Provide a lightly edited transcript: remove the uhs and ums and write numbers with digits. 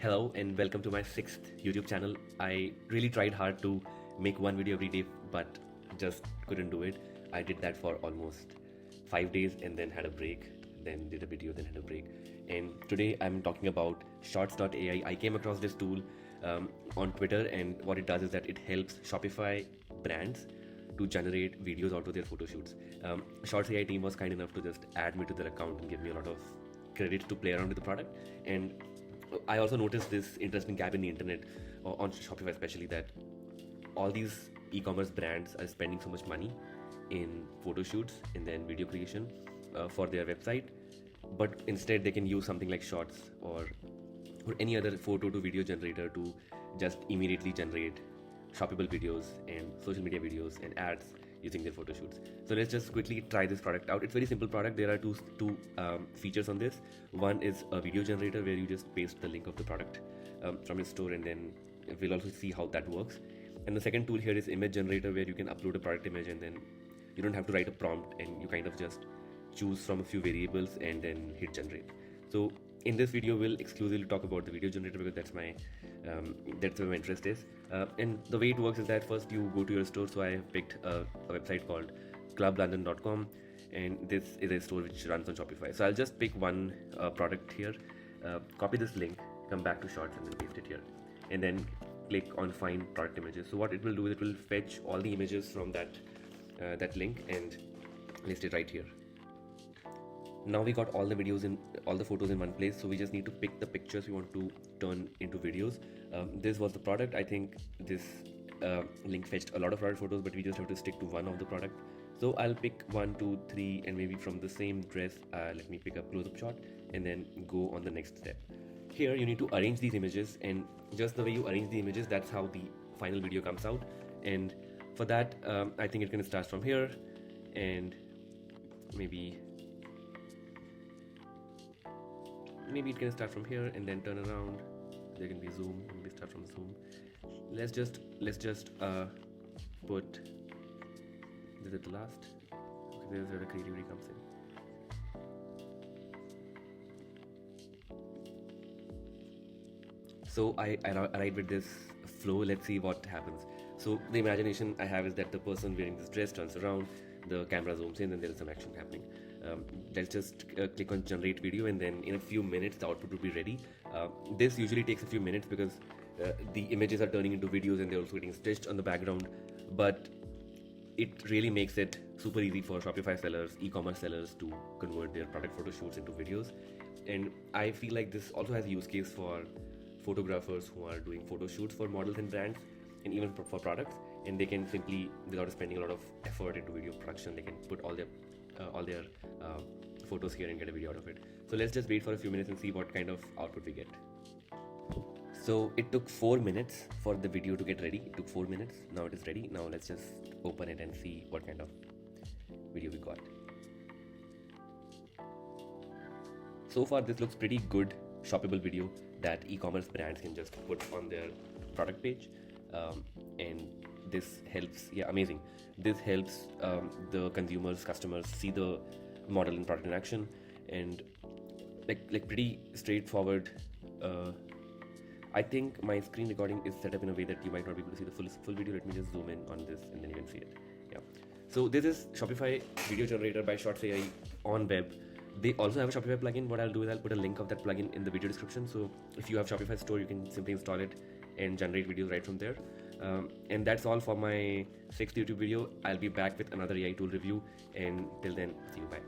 Hello and welcome to my 6th YouTube channel. I really tried hard to make one video every day but just couldn't do it. I did that for almost 5 days and then had a break, then did a video, then had a break. And today I'm talking about Shhots AI. I came across this tool on Twitter, and what it does is that it helps Shopify brands to generate videos out of their photo shoots. Shhots AI team was kind enough to just add me to their account and give me a lot of credit to play around with the product. And I also noticed this interesting gap in the internet, on Shopify especially, that all these e-commerce brands are spending so much money in photo shoots and then video creation for their website, but instead they can use something like Shhots or any other photo to video generator to just immediately generate shoppable videos and social media videos and ads using their photo shoots. So let's just quickly try this product out. It's a very simple product. There are two features on this. One is a video generator where you just paste the link of the product from your store, and then we'll also see how that works. And the second tool here is image generator, where you can upload a product image and then you don't have to write a prompt, and you kind of just choose from a few variables and then hit generate. So in this video we'll exclusively talk about the video generator because that's where my interest is. And the way it works is that first you go to your store. So I have picked a website called clublondon.com, and this is a store which runs on Shopify. So I'll just pick one product here, copy this link, come back to Shhots and then paste it here, and then click on find product images. So what it will do is it will fetch all the images from that link and list it right here. Now we got all the videos in all the photos in one place, so we just need to pick the pictures we want to turn into videos. This was the product. I think this link fetched a lot of product photos, but we just have to stick to one of the product. So I'll pick 1, 2, 3, and maybe from the same dress let me pick a close-up shot and then go on the next step. Here you need to arrange these images, and just the way you arrange the images, that's how the final video comes out. And for that I think it's going to start from here, and maybe it can start from here and then turn around. There can be zoom, maybe start from zoom. Let's just put this at the last. Okay, there's where the creativity comes in. So I arrived with this flow. Let's see what happens. So the imagination I have is that the person wearing this dress turns around, the camera zooms in, and there is some action happening. Let's just click on generate video, and then in a few minutes the output will be ready. This usually takes a few minutes because the images are turning into videos and they're also getting stitched on the background, but it really makes it super easy for Shopify sellers, e-commerce sellers, to convert their product photo shoots into videos. And I feel like this also has a use case for photographers who are doing photo shoots for models and brands, and even for products, and they can simply, without spending a lot of effort into video production, they can put all their photos here and get a video out of it. So let's just wait for a few minutes and see what kind of output we get. So it took 4 minutes for the video to get ready. It took 4 minutes. Now it is ready. Now let's just open it and see what kind of video we got. So far this looks pretty good shoppable video that e-commerce brands can just put on their product page, and this helps. Amazing. This helps the customers see the model and product in action, and like pretty straightforward. I think my screen recording is set up in a way that you might not be able to see the full video. Let me just zoom in on this and then you can see it. Yeah. So this is Shopify video generator by Shhots AI on web. They also have a Shopify plugin. What I'll do is I'll put a link of that plugin in the video description. So if you have Shopify store, you can simply install it and generate videos right from there. And that's all for my 6th YouTube video. I'll be back with another AI tool review, and till then, see you, bye.